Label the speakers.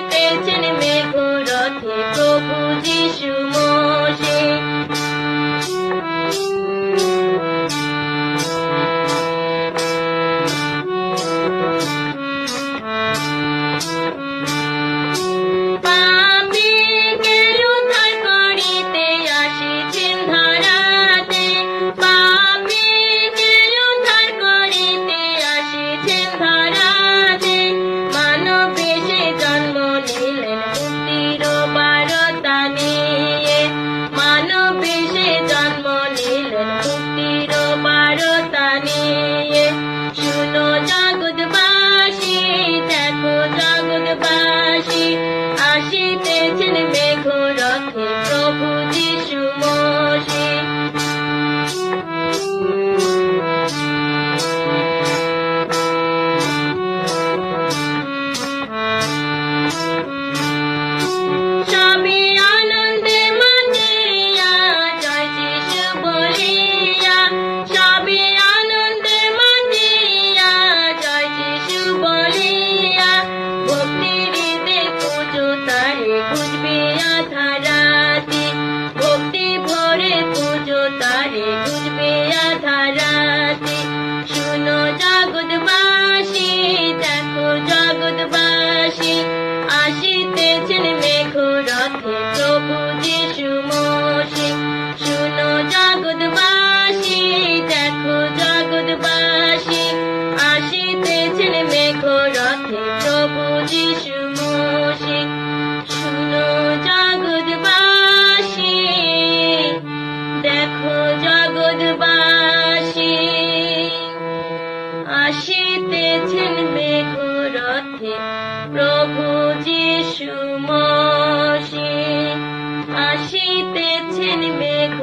Speaker 1: আসিতেছেন মেঘরথে প্রভু যিশু মসিহ। আসিতেছেন মেঘরথে প্রভু যিশু মসিহ। সবে আনন্দে মাতিয়া জয় যিশু বলিয়া, সবে আনন্দে মাতিয়া জয় যিশু বলিয়া, ভক্তির হৃদে পুজো তারে বুঝবে আধা রাতি, ভক্তি ভরে পুজো তারে বুঝবে আধা রাতি। শুনো জগৎবাসী, দেখো জগৎবাসী, আসিতেছেন মেঘরথে প্রভু যিশু মসিহ। শুনো জগৎবাসী, দেখো জগৎবাসী, আসিতেছেন মেঘরথে প্রভু যিশু মসিহ। শুনো জগৎবাসী, দেখো জগৎবাসী, আসিতেছেন মেঘরথে প্রভু যিশু মসিহ। আসিতেছেন মেঘ